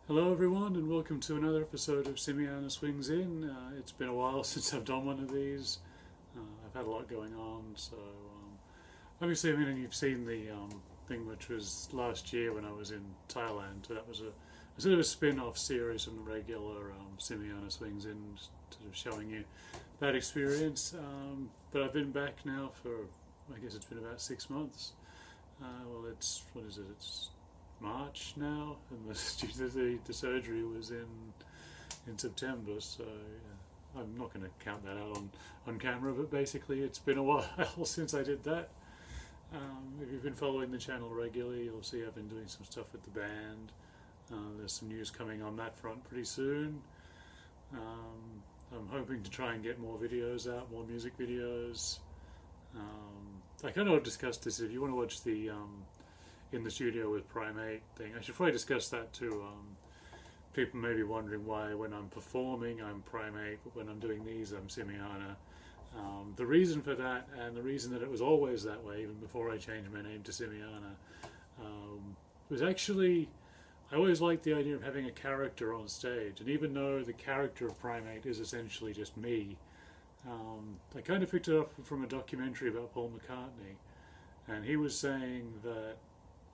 Hello everyone and welcome to another episode of Simiana Swings In. It's been a while since I've done one of these. I've had a lot going on, so obviously, you've seen the thing which was last year when I was in Thailand. So that was a sort of a spin-off series from the regular Simiana Swings In, sort of showing you that experience. But I've been back now for, I guess it's been about 6 months. What is it? It's March now, and the surgery was in September, so I'm not going to count that out on camera, but basically it's been a while since I did that. If you've been following the channel regularly, you'll see I've been doing some stuff with the band. There's some news coming on that front pretty soon. I'm hoping to try and get more videos out, more music videos. I kind of discussed this. If you want to watch the in the studio with Primate thing, I should probably discuss that too. People may be wondering why when I'm performing I'm Primate, but when I'm doing these I'm Simiana. The reason for that, and the reason that it was always that way even before I changed my name to Simiana, was actually I always liked the idea of having a character on stage, and even though the character of Primate is essentially just me, I kind of picked it up from a documentary about Paul McCartney, and he was saying that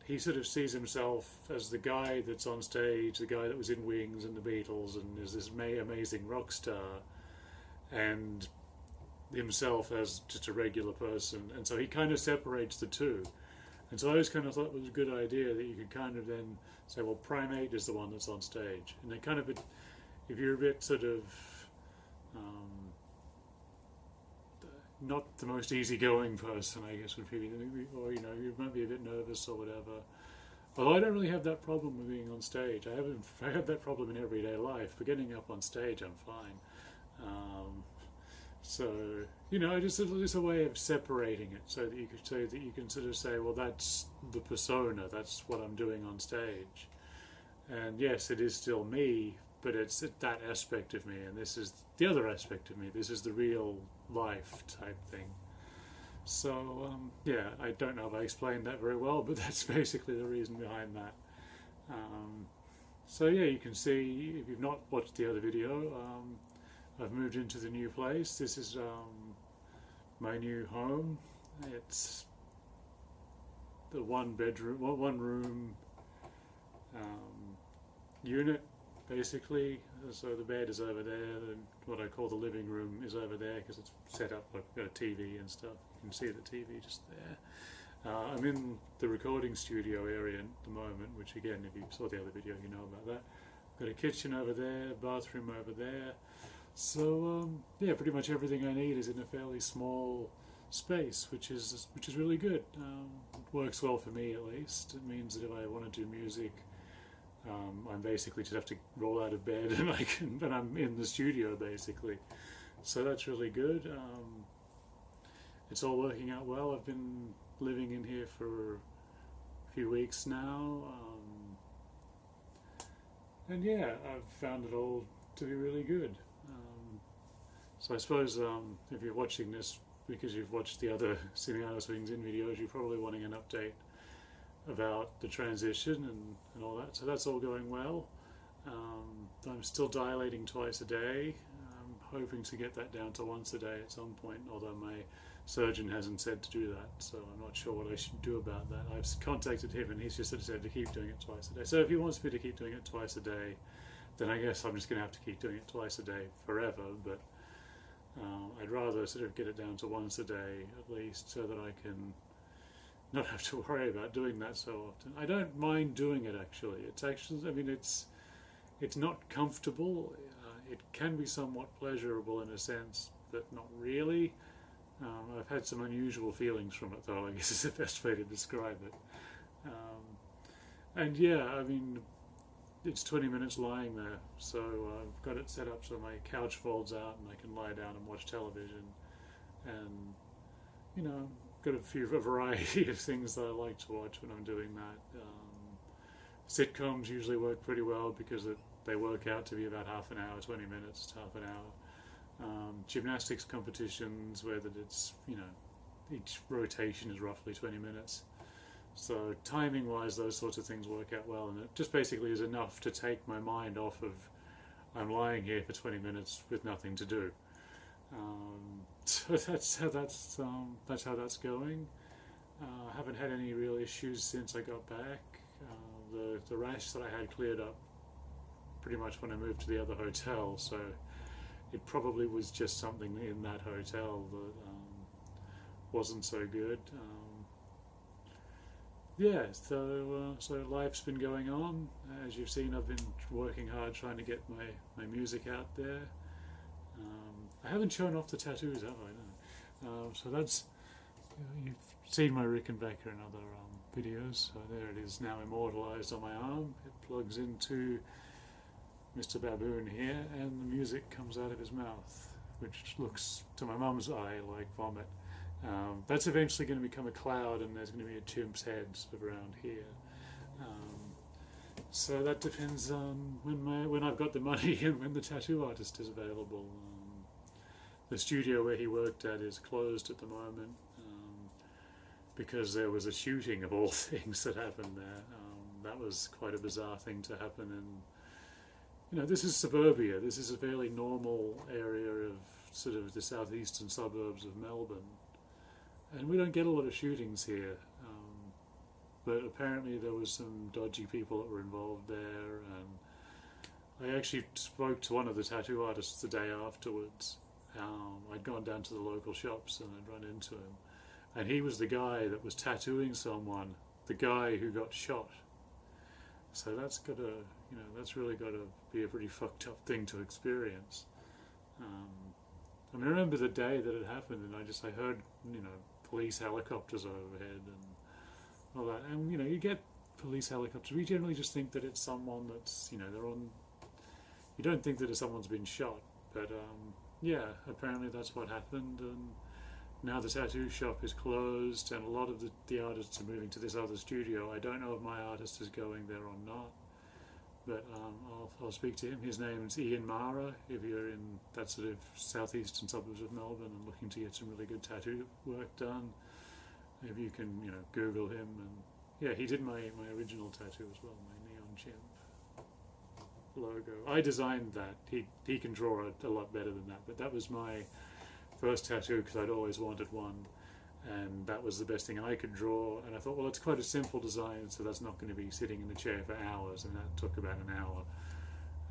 he sort of sees himself as the guy that's on stage, the guy that was in Wings and the Beatles and is this amazing rock star, and himself as just a regular person. And so he kind of separates the two. And so I always kind of thought it was a good idea that you could kind of then say, well, Primate is the one that's on stage. And then kind of, if you're a bit sort of not the most easygoing person, I guess, would be, or you might be a bit nervous or whatever. Although I don't really have that problem with being on stage. I have that problem in everyday life. But getting up on stage, I'm fine. So it's a way of separating it, so that you can sort of say, well, that's the persona. That's what I'm doing on stage. And yes, it is still me, but it's that aspect of me, and this is the other aspect of me. This is the real life type thing. So I don't know if I explained that very well, but that's basically the reason behind that. You can see, if you've not watched the other video, I've moved into the new place. This is my new home. It's the one room unit, basically. So the bed is over there, and what I call the living room is over there because it's set up like got a TV and stuff. You can see the TV just there. I'm in the recording studio area at the moment, which again, if you saw the other video, you know about that. Got a kitchen over there, bathroom over there. So pretty much everything I need is in a fairly small space, which is really good. It works well for me, at least. It means that if I want to do music, I basically just have to roll out of bed and I'm in the studio basically. So that's really good. It's all working out well. I've been living in here for a few weeks now, and I've found it all to be really good. So I suppose if you're watching this because you've watched the other Simiana Swings In videos, you're probably wanting an update about the transition and all that. So that's all going well. I'm still dilating twice a day. I'm hoping to get that down to once a day at some point, although my surgeon hasn't said to do that, so I'm not sure what I should do about that. I've contacted him and he's just said to keep doing it twice a day. So if he wants me to keep doing it twice a day, then I guess I'm just going to have to keep doing it twice a day forever, but I'd rather sort of get it down to once a day at least, so that I can not have to worry about doing that so often. I don't mind doing it actually. It's not comfortable. It can be somewhat pleasurable in a sense, but not really. I've had some unusual feelings from it though, I guess is the best way to describe it. It's 20 minutes lying there, so I've got it set up so my couch folds out and I can lie down and watch television, and got a variety of things that I like to watch when I'm doing that. Sitcoms usually work pretty well because they work out to be about half an hour, 20 minutes to half an hour. Gymnastics competitions where it's each rotation is roughly 20 minutes. So timing wise, those sorts of things work out well, and it just basically is enough to take my mind off of I'm lying here for 20 minutes with nothing to do. So that's how that's going. I haven't had any real issues since I got back. The rash that I had cleared up pretty much when I moved to the other hotel, so it probably was just something in that hotel that wasn't so good. Yeah, so life's been going on. As you've seen, I've been working hard trying to get my music out there. I haven't shown off the tattoos, have I? No. So that's, you've seen my Rickenbacker and other videos. So there it is now immortalised on my arm. It plugs into Mr. Baboon here, and the music comes out of his mouth, which looks to my mum's eye like vomit. That's eventually going to become a cloud, and there's going to be a chimp's head sort of around here. So that depends on when I've got the money and when the tattoo artist is available. The studio where he worked at is closed at the moment because there was a shooting of all things that happened there. That was quite a bizarre thing to happen, and this is suburbia. This is a fairly normal area of sort of the southeastern suburbs of Melbourne. And we don't get a lot of shootings here, but apparently there was some dodgy people that were involved there, and I actually spoke to one of the tattoo artists the day afterwards. I'd gone down to the local shops and I'd run into him, and he was the guy that was tattooing someone, the guy who got shot. So that's that's really got to be a pretty fucked up thing to experience. I remember the day that it happened, and I heard, police helicopters overhead and all that. And, you get police helicopters. We generally just think that it's someone that's, they're on... You don't think that someone's been shot. But, yeah, apparently that's what happened. And now the tattoo shop is closed, and a lot of the artists are moving to this other studio. I don't know if my artist is going there or not. But I'll speak to him. His name is Ian Mara. If you're in that sort of southeastern suburbs of Melbourne and looking to get some really good tattoo work done, maybe you can Google him. And yeah, he did my original tattoo as well, my neon chimp logo. I designed that. He can draw a lot better than that. But that was my first tattoo because I'd always wanted one. And that was the best thing I could draw, and I thought, well, it's quite a simple design, so that's not going to be sitting in the chair for hours, and that took about an hour.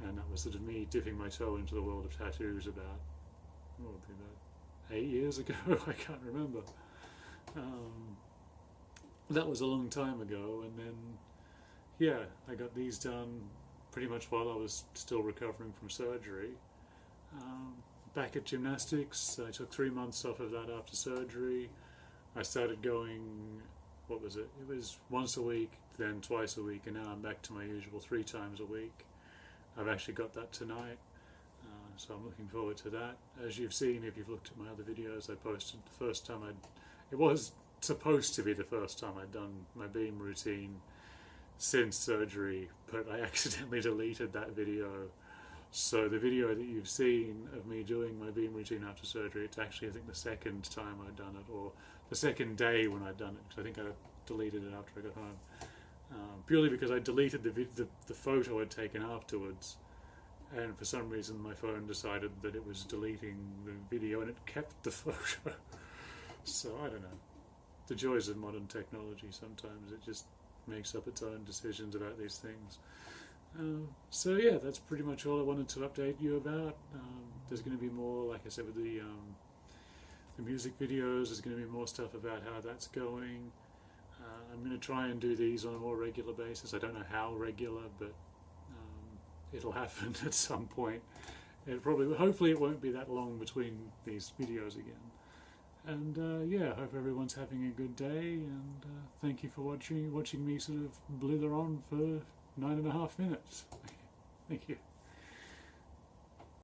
And that was sort of me dipping my toe into the world of tattoos about 8 years ago. I can't remember. That was a long time ago, and then yeah, I got these done pretty much while I was still recovering from surgery. Back at gymnastics, I took 3 months off of that after surgery. I started going, what was it? It was once a week, then twice a week, and now I'm back to my usual 3 times a week. I've actually got that tonight, so I'm looking forward to that. As you've seen, if you've looked at my other videos, I posted the first time it was supposed to be the first time I'd done my beam routine since surgery, but I accidentally deleted that video. So the video that you've seen of me doing my beam routine after surgery, it's actually, I think, the second time I'd done it, or the second day when I'd done it, because I think I deleted it after I got home. Purely because I deleted the photo I'd taken afterwards, and for some reason my phone decided that it was deleting the video and it kept the photo. So I don't know. The joys of modern technology, sometimes it just makes up its own decisions about these things. So yeah, that's pretty much all I wanted to update you about. There's going to be more, like I said, with the music videos. There's going to be more stuff about how that's going. I'm going to try and do these on a more regular basis. I don't know how regular, but it'll happen at some point. Hopefully it won't be that long between these videos again. And yeah, I hope everyone's having a good day, and thank you for watching me sort of blither on for 9.5 minutes. Thank you.